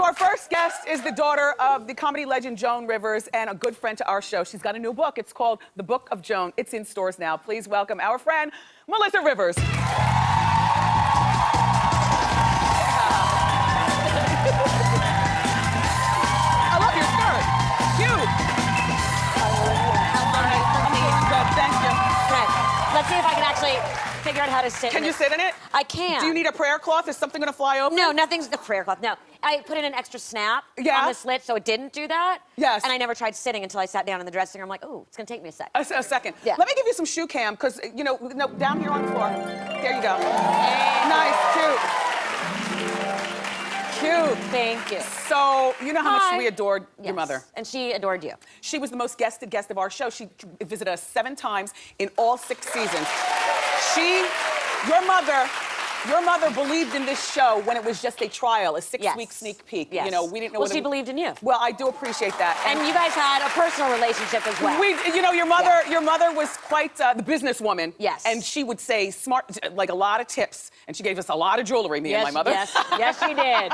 So our first guest is the daughter of the comedy legend Joan Rivers and a good friend to our show. She's got a new book. It's called The Book of Joan. It's in stores now. Please welcome our friend, Melissa Rivers. I love your skirt. Cute. Good, thank you. Okay, let's see if I can actually figure out how to sit Can you sit in it? I can. Do you need a prayer cloth? Is something gonna fly open? No, nothing's a prayer cloth, no. I put in an extra snap on the slit so it didn't do that. Yes. And I never tried sitting until I sat down in the dressing room. I'm like, oh, it's gonna take me a sec. A second. Yeah. Let me give you some shoe cam, because, you know, no, down here on the floor. There you go. Nice, cute. Cute. Thank you. So, you know how much Hi. we adored your Yes. mother. And she adored you. She was the most guested guest of our show. She visited us 7 times in all 6 seasons. Your mother believed in this show when it was just a trial, a 6-week sneak peek. Yes. You know, we didn't know. Well, she believed in you. Well, I do appreciate that. And you guys had a personal relationship as well. You know, your mother was quite the businesswoman. Yes. And she would say like a lot of tips, and she gave us a lot of jewelry, me and my mother. Yes, she did.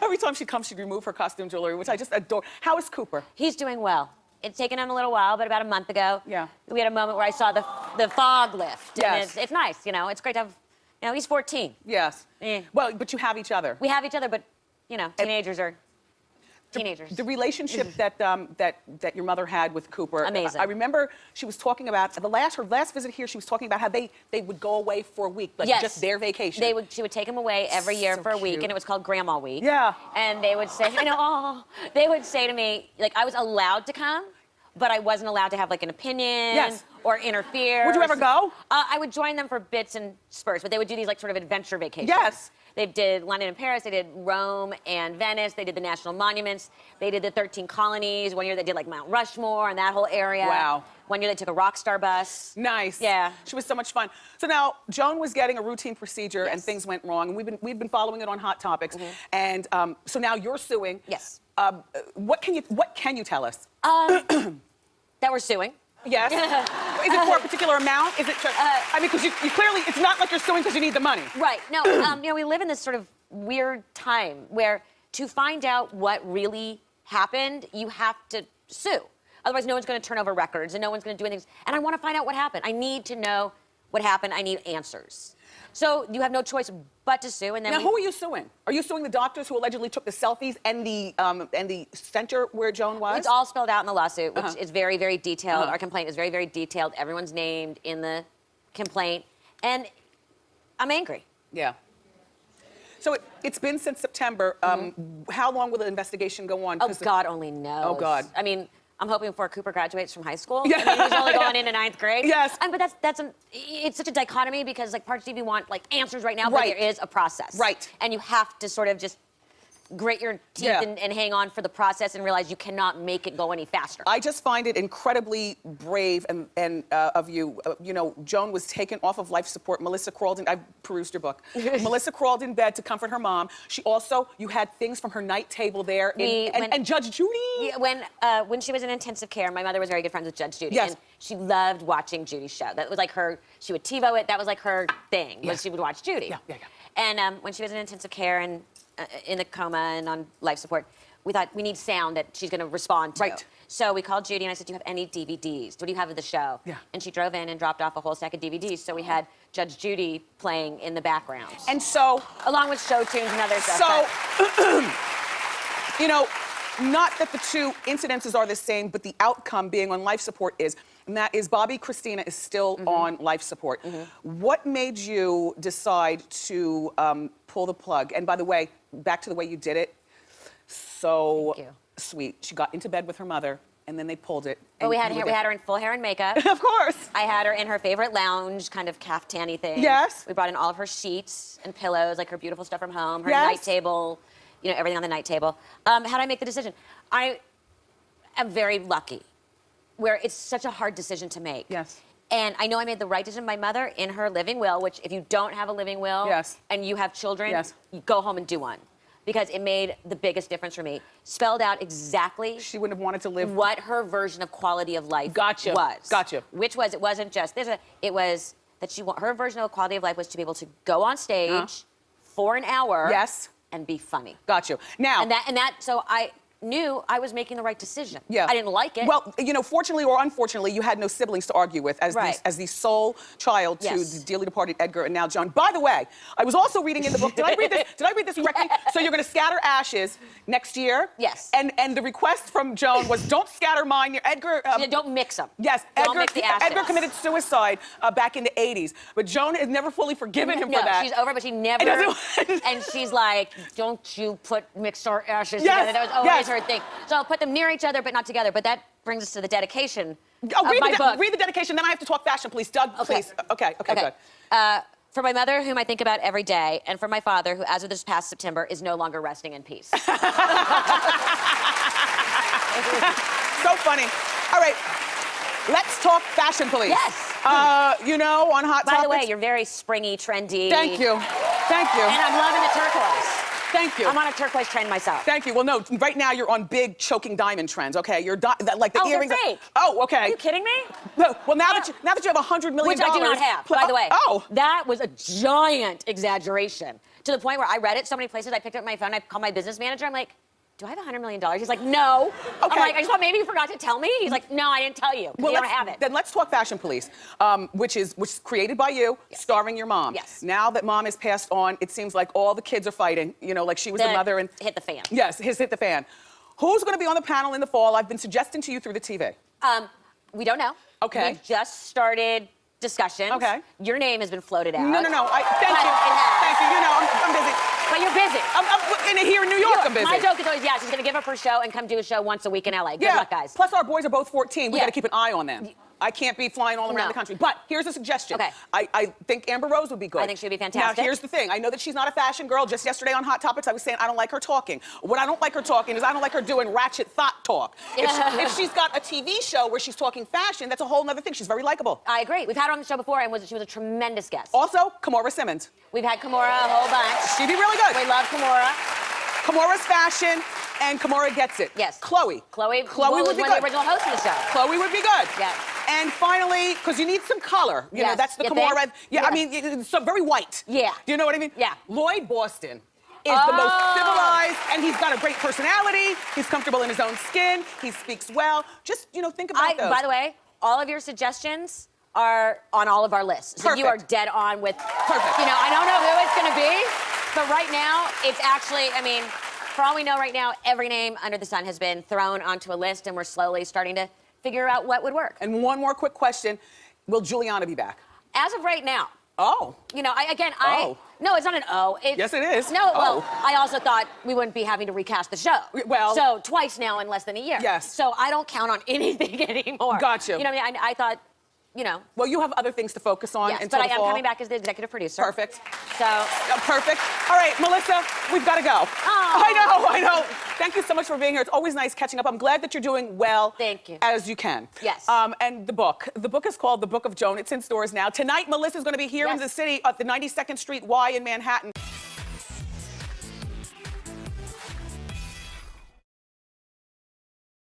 Every time she'd come, she'd remove her costume jewelry, which I just adore. How is Cooper? He's doing well. It's taken him a little while, but about a month ago, we had a moment where I saw the fog lift. Yes. And it's nice, you know. It's great to have, you know, he's 14. Yes. Well, but you have each other. We have each other, but, you know, teenagers are teenagers. The relationship that your mother had with Cooper. Amazing. I remember she was talking about her last visit here. She was talking about how they would go away for a week, like just their vacation. She would take him away every year for a week, and it was called Grandma Week. Yeah. And they would say, you know, oh, they would say to me, like, I was allowed to come, but I wasn't allowed to have like an opinion or interfere. Would you ever go? I would join them for bits and spurts, but they would do these like sort of adventure vacations. Yes. They did London and Paris, they did Rome and Venice, they did the national monuments, they did the 13 colonies. One year they did like Mount Rushmore and that whole area. Wow. One year they took a rock star bus. Nice. Yeah. She was so much fun. So now Joan was getting a routine procedure and things went wrong, and we've been following it on Hot Topics. And so now you're suing. Yes. What can you tell us? That we're suing. Yes. Is it for a particular amount? Is it? I mean, because you clearly, it's not like you're suing because you need the money. Right. No. You know, we live in this sort of weird time where to find out what really happened, you have to sue. Otherwise, no one's going to turn over records and no one's going to do anything. And I want to find out what happened. I need to know what happened. I need answers. So you have no choice but to sue. And then now, who are you suing? Are you suing the doctors who allegedly took the selfies and the center where Joan was? It's all spelled out in the lawsuit, which is very, very detailed. Our complaint is very, very detailed. Everyone's named in the complaint. And I'm angry. Yeah. So it's been since September. How long will the investigation go on? Oh, God only knows. Oh, God. I mean, I'm hoping before Cooper graduates from high school. Yeah. I mean, he's only going into 9th grade. Yes. But it's such a dichotomy because like Parts TV want like answers right now, but there is a process. Right. And you have to sort of just grit your teeth and hang on for the process and realize you cannot make it go any faster. I just find it incredibly brave and of you. You know, Joan was taken off of life support. Melissa crawled in. I perused your book. Melissa crawled in bed to comfort her mom. She also, you had things from her night table there. And Judge Judy. Yeah, when she was in intensive care, my mother was very good friends with Judge Judy. Yes. And she loved watching Judy's show. That was like her, she would TiVo it. That was like her thing, was she would watch Judy. Yeah. And when she was in intensive care and in a coma and on life support, we thought we need sound that she's going to respond to. Right. So we called Judy and I said, do you have any DVDs? What do you have of the show? Yeah. And she drove in and dropped off a whole stack of DVDs. So we had Judge Judy playing in the background. And so, along with show tunes and other stuff. So, you know, not that the two incidences are the same, but the outcome being on life support is, and that is Bobby Christina is still on life support. What made you decide to pull the plug? And by the way, back to the way you did it, so sweet. She got into bed with her mother, and then they pulled it. But we had her in full hair and makeup. Of course. I had her in her favorite lounge, kind of caftan-y thing. Yes. We brought in all of her sheets and pillows, like her beautiful stuff from home, her night table, you know, everything on the night table. How did I make the decision? I am very lucky, where it's such a hard decision to make. Yes. And I know I made the right decision. My mother, in her living will, which if you don't have a living will and you have children, you go home and do one. Because it made the biggest difference for me. Spelled out exactly she wouldn't have wanted to live what her version of quality of life was. Gotcha. Which was, it wasn't just, it was that her version of quality of life was to be able to go on stage for an hour and be funny. Got you. Now. So I knew I was making the right decision. Yeah. I didn't like it. Well, you know, fortunately or unfortunately, you had no siblings to argue with as, as the sole child to the dearly departed Edgar and now Joan. By the way, I was also reading in the book, did I read this? Did I read this correctly? So you're going to scatter ashes next year? Yes. And the request from Joan was don't scatter mine. Edgar... don't mix them. Yes. Don't mix the ashes. Edgar committed suicide back in the 80s, but Joan has never fully forgiven him for that. She's over, but she never... and she's like, don't you mix our ashes together. That was always her thing. So I'll put them near each other, but not together. But that brings us to the dedication of my book. Read the dedication, then I have to talk fashion, please. Doug, please. Okay, good. For my mother, whom I think about every day, and for my father, who, as of this past September, is no longer resting in peace. So funny. All right, let's talk fashion, please. Yes. You know, on Hot Topics. By the way, you're very springy, trendy. Thank you. Thank you. And I'm loving the turquoise. Thank you. I'm on a turquoise trend myself. Thank you. Well, no, right now you're on big choking diamond trends, okay? You're like the earrings. They're fake. Oh, okay. Are you kidding me? No, well, now that you have $100 million. Which I do not have, by the way. Oh. That was a giant exaggeration. To the point where I read it so many places, I picked up my phone, I called my business manager, I'm like, do I have $100 million? He's like, no. Okay. I'm like, I just thought maybe you forgot to tell me. He's like, no, I didn't tell you. Well, you don't have it. Then let's talk Fashion Police, which is created by you, starring your mom. Yes. Now that mom has passed on, it seems like all the kids are fighting. You know, like she was the mother and hit the fan. Yes, hit the fan. Who's going to be on the panel in the fall? I've been suggesting to you through the TV. We don't know. Okay. We've just started discussions. Okay. Your name has been floated out. No. Thank you. Thank you. You know, I'm busy. But you're busy. Here in New York, I'm busy. My joke is always, she's going to give up her show and come do a show once a week in LA. Good luck, guys. Plus, our boys are both 14. We got to keep an eye on them. I can't be flying all around the country. But here's a suggestion. Okay. I think Amber Rose would be good. I think she'd be fantastic. Now, here's the thing. I know that she's not a fashion girl. Just yesterday on Hot Topics, I was saying I don't like her talking. What I don't like her talking is I don't like her doing ratchet thought talk. If she's got a TV show where she's talking fashion, that's a whole other thing. She's very likable. I agree. We've had her on the show before, and she was a tremendous guest. Also, Kimora Simmons. We've had Kimora a whole bunch. She'd be really good. We love Kimora. Kimora's fashion, and Kimora gets it. Yes. Chloe would be good. one of the original hosts of the show. Chloe would be good. Yes. And finally, because you need some color. You know, that's the Kimora. Yeah, I mean, it's so very white. Yeah. Do you know what I mean? Yeah. Lloyd Boston is the most civilized, and he's got a great personality. He's comfortable in his own skin. He speaks well. Just, you know, think about those. By the way, all of your suggestions are on all of our lists. So you are dead on with, you know, I don't know who it's going to be, but right now, it's actually, I mean, for all we know right now, every name under the sun has been thrown onto a list, and we're slowly starting to figure out what would work. And one more quick question. Will Juliana be back? As of right now. Oh. You know, no, it's not an O. Yes, it is. No, well, I also thought we wouldn't be having to recast the show. Well. So twice now in less than a year. Yes. So I don't count on anything anymore. Got you. You know what I mean? I thought, you know. Well, you have other things to focus on. Yes, but I am coming back as the executive producer. Perfect. So. Perfect. All right, Melissa, we've got to go. Oh. I know. Thank you so much for being here. It's always nice catching up. I'm glad that you're doing well. Thank you. As you can. Yes. And the book is called The Book of Joan. It's in stores now. Tonight, Melissa's going to be here in the city at the 92nd Street Y in Manhattan.